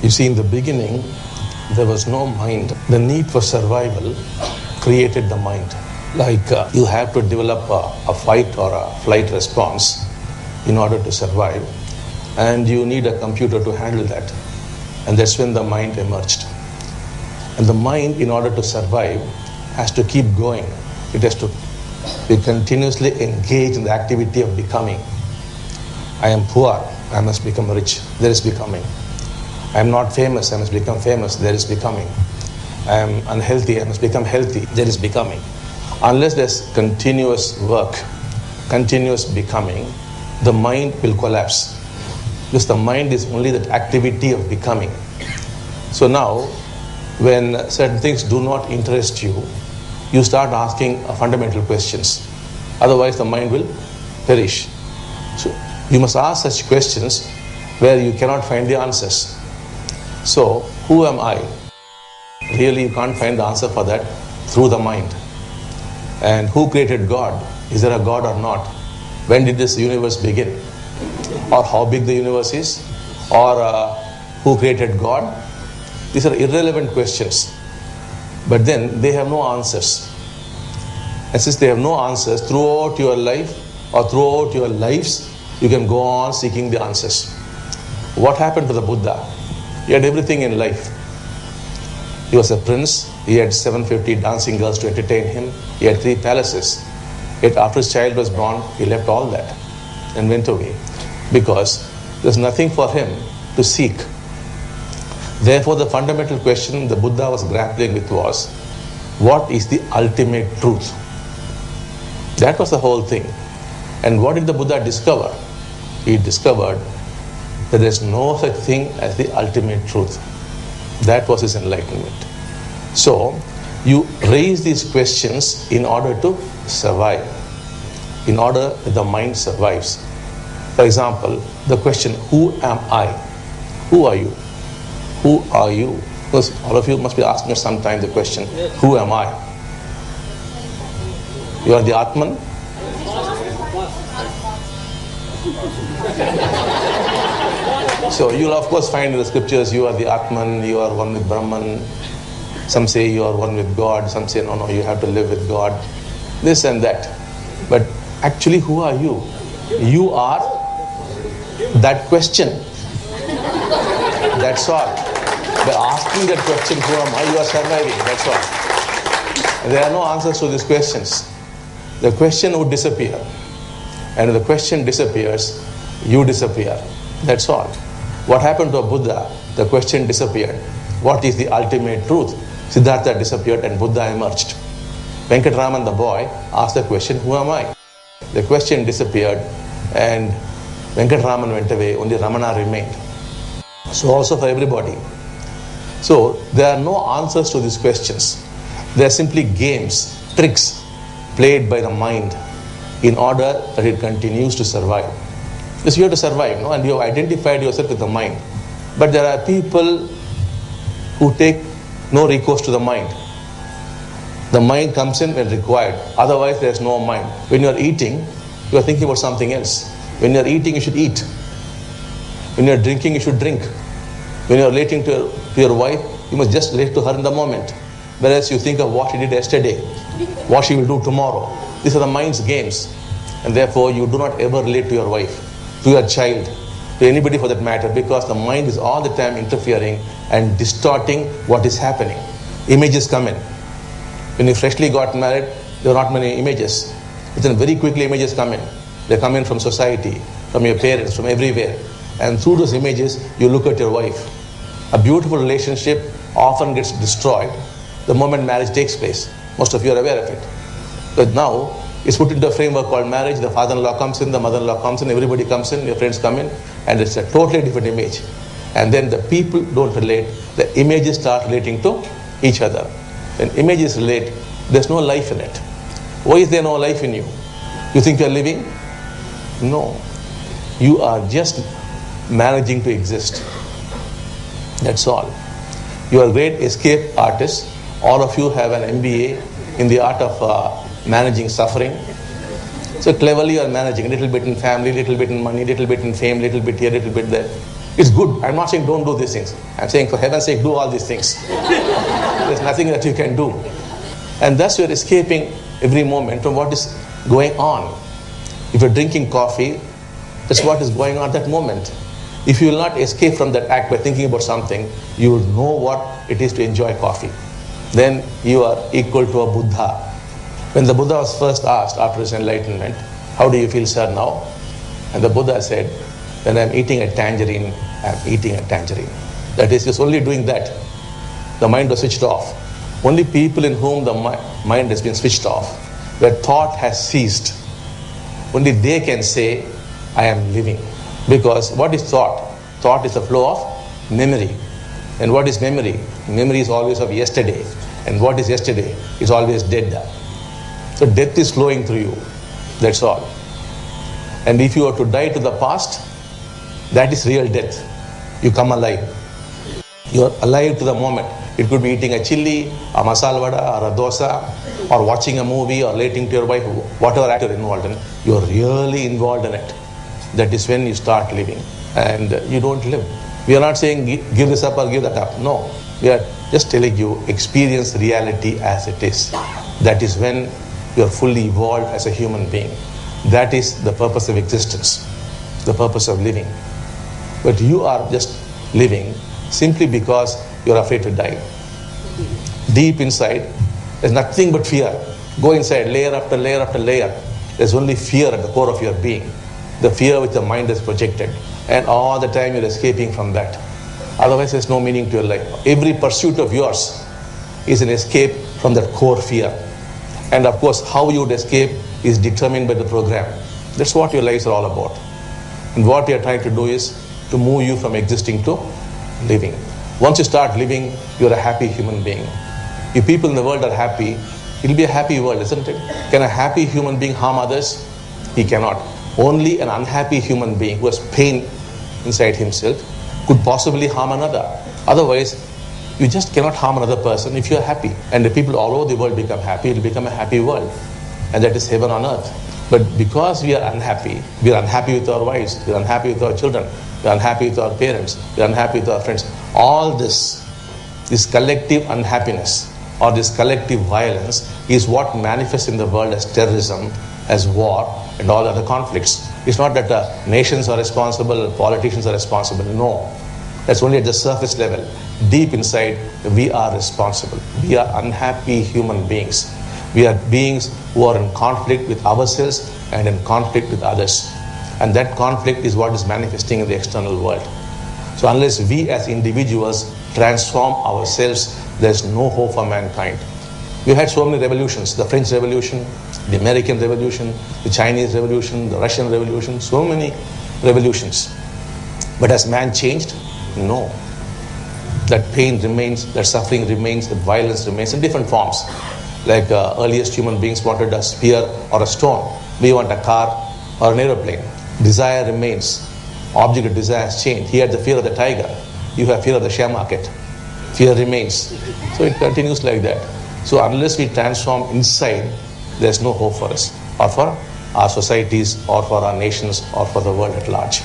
You see, in the beginning, there was no mind. The need for survival created the mind. Like you have to develop a fight or a flight response in order to survive, and you need a computer to handle that. And that's when the mind emerged. And the mind, in order to survive, has to keep going. It has to be continuously engaged in the activity of becoming. I am poor, I must become rich. There is becoming. I am not famous, I must become famous. There is becoming. I am unhealthy, I must become healthy. There is becoming. Unless there's continuous work, continuous becoming, the mind will collapse. Because the mind is only that activity of becoming. So now, when certain things do not interest you, you start asking fundamental questions. Otherwise, the mind will perish. So you must ask such questions where you cannot find the answers. So, who am I? Really, you can't find the answer for that through the mind. And who created God? Is there a God or not? When did this universe begin? Or how big the universe is? Or who created God? These are irrelevant questions. But then they have no answers. And since they have no answers, throughout your life or throughout your lives, you can go on seeking the answers. What happened to the Buddha? He had everything in life. He was a prince. He had 750 dancing girls to entertain him. He had 3 palaces. Yet after his child was born, he left all that and went away. Because there's nothing for him to seek. Therefore, the fundamental question the Buddha was grappling with was, what is the ultimate truth? That was the whole thing. And what did the Buddha discover? He discovered that there's no such thing as the ultimate truth. That was his enlightenment. So, you raise these questions in order to survive, in order that the mind survives. For example, the question, who am I? Who are you? Who are you? Because all of you must be asking at some time the question, who am I? You are the Atman? So you'll of course find in the scriptures, you are the Atman, you are one with Brahman. Some say you are one with God, some say no, you have to live with God. This and that. But actually, who are you? You are that question. That's all. By asking that question, who am I, you are surviving. That's all. There are no answers to these questions. The question would disappear. And if the question disappears, you disappear. That's all. What happened to a Buddha? The question disappeared. What is the ultimate truth? Siddhartha disappeared and Buddha emerged. Venkataraman, the boy, asked the question, who am I? The question disappeared and Venkataraman went away, only Ramana remained. So also for everybody. So there are no answers to these questions. They are simply games, tricks played by the mind in order that it continues to survive. Because you have to survive, no? And you have identified yourself with the mind. But there are people who take no recourse to the mind. The mind comes in when required. Otherwise, there is no mind. When you are eating, you are thinking about something else. When you are eating, you should eat. When you are drinking, you should drink. When you are relating to your wife, you must just relate to her in the moment. Whereas you think of what she did yesterday, what she will do tomorrow. These are the mind's games. And therefore, you do not ever relate to your wife, to your child, to anybody for that matter, because the mind is all the time interfering and distorting what is happening. Images come in. When you freshly got married, there are not many images. But then very quickly images come in. They come in from society, from your parents, from everywhere. And through those images, you look at your wife. A beautiful relationship often gets destroyed the moment marriage takes place. Most of you are aware of it. But now, it's put into a framework called marriage. The father-in-law comes in, the mother-in-law comes in, everybody comes in, your friends come in, and it's a totally different image. And then the people don't relate. The images start relating to each other. When images relate, there's no life in it. Why is there no life in you? You think you're living? No. You are just managing to exist. That's all. You are great escape artists. All of you have an MBA in the art of managing suffering. So cleverly you are managing a little bit in family, little bit in money, little bit in fame, little bit here, little bit there. It's good. I'm not saying don't do these things. I'm saying for heaven's sake, do all these things. There's nothing that you can do. And thus you're escaping every moment from what is going on. If you're drinking coffee, that's what is going on at that moment. If you will not escape from that act by thinking about something, you will know what it is to enjoy coffee. Then you are equal to a Buddha. When the Buddha was first asked after his enlightenment, how do you feel, sir, now? And the Buddha said, when I'm eating a tangerine, I'm eating a tangerine. That is, just only doing that. The mind was switched off. Only people in whom the mind has been switched off, where thought has ceased, only they can say, I am living. Because what is thought? Thought is the flow of memory. And what is memory? Memory is always of yesterday. And what is yesterday is always dead. So death is flowing through you. That's all. And if you are to die to the past, that is real death. You come alive. You are alive to the moment. It could be eating a chili, a masala vada, or a dosa, or watching a movie, or relating to your wife, whatever act you're involved in. You're really involved in it. That is when you start living. And you don't live. We are not saying give this up or give that up. No. We are just telling you experience reality as it is. That is when you are fully evolved as a human being. That is the purpose of existence, the purpose of living. But you are just living simply because you are afraid to die. Deep inside, there's nothing but fear. Go inside, layer after layer after layer. There's only fear at the core of your being. The fear which the mind has projected. And all the time you're escaping from that. Otherwise there's no meaning to your life. Every pursuit of yours is an escape from that core fear. And of course, how you would escape is determined by the program. That's what your lives are all about. And what we are trying to do is to move you from existing to living. Once you start living, you're a happy human being. If people in the world are happy, it'll be a happy world, isn't it? Can a happy human being harm others? He cannot. Only an unhappy human being who has pain inside himself could possibly harm another. Otherwise, you just cannot harm another person if you're happy. And the people all over the world become happy, it'll become a happy world. And that is heaven on earth. But because we are unhappy with our wives, we're unhappy with our children, we're unhappy with our parents, we're unhappy with our friends. All this collective unhappiness or this collective violence is what manifests in the world as terrorism, as war, and all other conflicts. It's not that nations are responsible, politicians are responsible. No. That's only at the surface level. Deep inside, we are responsible. We are unhappy human beings. We are beings who are in conflict with ourselves and in conflict with others. And that conflict is what is manifesting in the external world. So unless we as individuals transform ourselves, there's no hope for mankind. We've had so many revolutions, the French Revolution, the American Revolution, the Chinese Revolution, the Russian Revolution, so many revolutions. But has man changed? No. That pain remains, that suffering remains, that violence remains in different forms. Like earliest human beings wanted a spear or a stone. We want a car or an aeroplane. Desire remains. Object of desire has changed. He had the fear of the tiger. You have fear of the share market. Fear remains. So it continues like that. So unless we transform inside, there's no hope for us, or for our societies, or for our nations, or for the world at large.